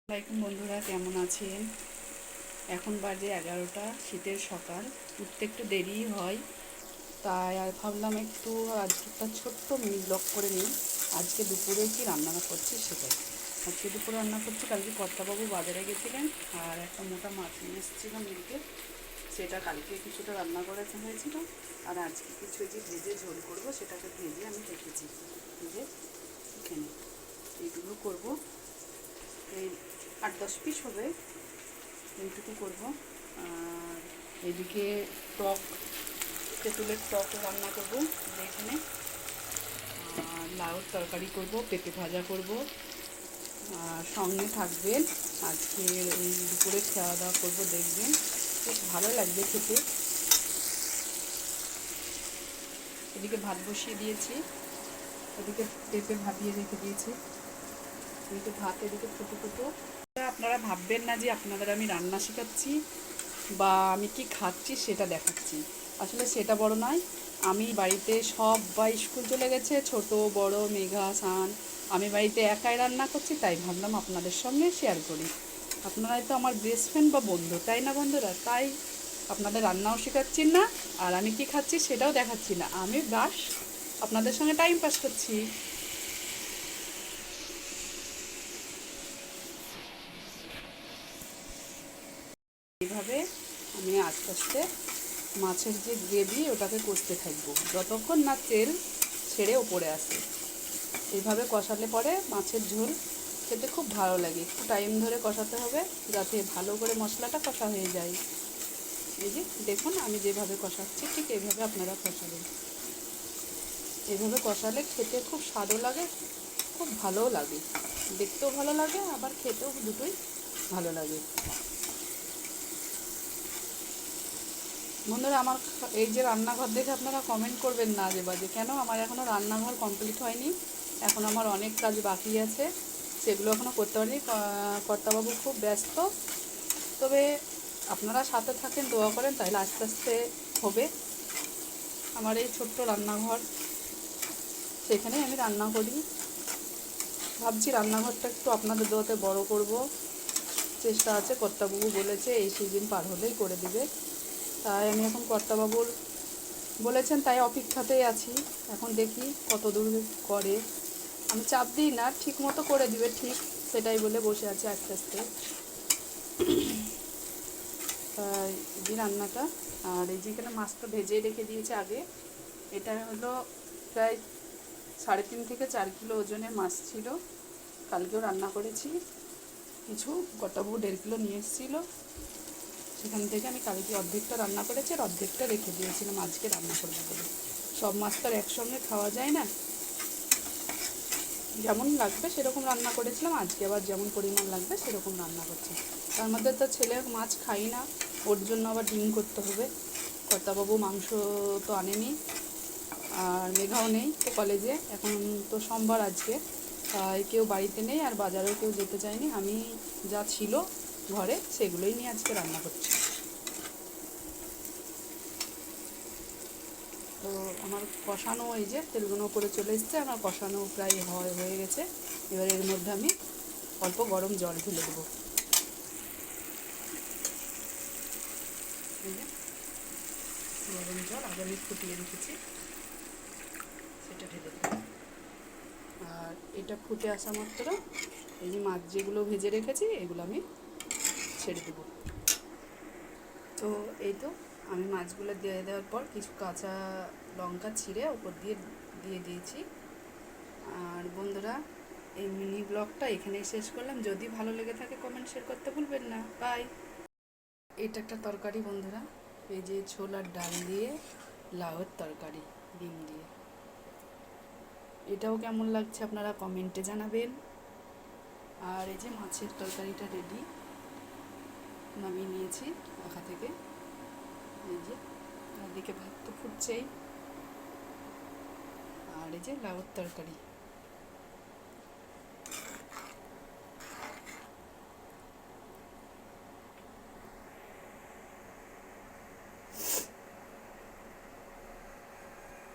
আসসালামাইকুম বন্ধুরা, কেমন আছেন? এখন বাজে 11টা, শীতের সকাল, উঠতে একটু দেরিই হয়। তাই আর ভাবলাম একটু আজকে একটা ছোট্ট মিনি ব্লগ করে নিই। আজকে দুপুরে কি রান্না করছি সেটাই। আজকে দুপুরে রান্না করছি, কালকে কর্তাবাবু বাজারে গেছিলেন আর একটা মোটা মাছ নিয়ে এসেছিলাম এদিকে। সেটা কালকে কিছুটা রান্না করা হয়েছিল, আর আজকে কিছু যে ভেজে ঝোল করব, সেটাকে ভেজে আমি রেখেছি। ভেজে এখানে এইগুলো করবো, এই 8-10 পিস হবে, এইটুকু করব। আর এদিকে টক, তেঁতুলের টক রান্না করব এখানে। আর লাউর তরকারি করব, পেঁপে ভাজা করব। আর সঙ্গে থাকবেন, আজকে এই দুপুরে খাওয়া দাওয়া করবো, দেখবেন খুব ভালো লাগবে খেতে। এদিকে ভাত বসিয়ে দিয়েছি, এদিকে পেঁপে ভাবিয়ে রেখে দিয়েছি, এদিকে ভাত এদিকে ফুটো ফুটো। আপনারা ভাববেন না যে আপনাদের আমি রান্না শেখাচ্ছি বা আমি কি খাচ্ছি সেটা দেখাচ্ছি, আসলে সেটা বড় নয়। আমি বাড়িতে সবাই স্কুল চলে গেছে, ছোট বড়, মেঘা, সান, আমি বাড়িতে একাই রান্না করছি, তাই ভাবলাম আপনাদের সঙ্গে শেয়ার করি। আপনারাই তো আমার বেস্ট ফ্রেন্ড বা বন্ধু, তাই না বন্ধুরা? তাই আপনাদের রান্নাও শেখাচ্ছি না, আর আমি কি খাচ্ছি সেটাও দেখাচ্ছি না, আমি বাস আপনাদের সঙ্গে টাইম পাস করছি। এইভাবে আমি আস্তে আস্তে মাছের যে গ্রেভি ওটাকে কষতে থাকবো যতক্ষণ না তেল ছেড়ে ওপরে আসে। এইভাবে কষালে পরে মাছের ঝোল খেতে খুব ভালো লাগে। একটু টাইম ধরে কষাতে হবে যাতে ভালো করে মশলাটা কষা হয়ে যায়। এই যে দেখুন আমি যেভাবে কষাচ্ছি ঠিক এইভাবে আপনারা কষাবেন। এইভাবে কষালে খেতে খুব স্বাদও লাগে, খুব ভালোও লাগে, দেখতেও ভালো লাগে, আবার খেতেও দুটোই ভালো লাগে। বন্ধুরা, আমার এই যে রান্নাঘর দেখে আপনারা কমেন্ট করবেন না যে বাজে কেন, আমার এখনও রান্নাঘর কমপ্লিট হয়নি, এখন আমার অনেক কাজ বাকি আছে, সেগুলো এখনও করতে পারিনি। কর্তাবাবু খুব ব্যস্ত, তবে আপনারা সাথে থাকেন, দোয়া করেন, তাহলে আস্তে আস্তে হবে। আমার এই ছোট্ট রান্নাঘর, সেখানেই আমি রান্না করি। ভাবছি রান্নাঘরটা একটু আপনাদের দোয়াতে বড় করব, চেষ্টা আছে। কর্তাবাবু বলেছে এই সিজন পার হলেই করে দিবে, তাই আমি এখন কর্তাবাবুর বলেছেন তাই অপেক্ষাতেই আছি। এখন দেখি কত দূর করে, আমি চাপ দিই না, ঠিক মতো করে দিবে ঠিক, সেটাই বলে বসে আছে আস্তে আস্তে। তাই এই রান্নাটা, আর এই যেখানে মাছটা ভেজে রেখে দিয়েছে আগে, এটা হলো প্রায় 3.5 থেকে 4 কিলো ওজনের মাছ ছিল, কালকেও রান্না করেছি। কিছু কর্তাবাবু 1.5 কিলো নিয়ে এসেছিলো, সেখান থেকে আমি কালকে অর্ধেকটা রান্না করেছি আর অর্ধেকটা রেখে দিয়েছিলাম আজকে রান্না করবো বলে। সব মাছ তো আর একসঙ্গে খাওয়া যায় না, যেমন লাগবে সেরকম রান্না করেছিলাম, আজকে আবার যেমন পরিমাণ লাগবে সেরকম রান্না করছি। তার মধ্যে তো ছেলে মাছ খাই না, ওর জন্য আবার ডিম করতে হবে। কর্তাবাবু মাংস তো আনেনি, আর মেঘাও নেই তো কলেজে, এখন তো সোমবার আজকে, তাই কেউ বাড়িতে নেই আর বাজারেও কেউ যেতে চায়নি, আমি যা ছিল ঘরে সেগুলোই নিয়ে আজকে রান্না করছি। তো আমার কষানো, এই যে তেলগুলো করে চলে এসছে, আমার কষানো প্রায় হয়ে গেছে। এবার এর মধ্যে আমি অল্প গরম জল ঢেলে দেবো। এই যে গরম জল আগে আমি ফুটিয়ে রেখেছি, সেটা ঢেলে দেবো। আর এটা ফুটে আসা মাত্র এই যে মাছ যেগুলো ভেজে রেখেছি এগুলো আমি ছেড়ে দেবো। তো এই তো আমি মাছগুলো দিয়ে দেওয়ার পর কিছু কাঁচা লঙ্কা ছিঁড়ে ওপর দিয়ে দিয়ে দিয়েছি। আর বন্ধুরা, এই মিনি ব্লগটা এখানেই শেষ করলাম। যদি ভালো লেগে থাকে কমেন্ট শেয়ার করতে ভুলবেন না। বাই। এটা একটা তরকারি বন্ধুরা, এই যে ছোলার ডাল দিয়ে লাউয়ের তরকারি ডিম দিয়ে, এটাও কেমন লাগছে আপনারা কমেন্টে জানাবেন। আর এই যে মাছের তরকারিটা রেডি, নামিয়ে নিয়েছি পাখা থেকে। এই যে এদিকে ভাত তো ফুটছেই, আর এই যে লাউয়ের তরকারি।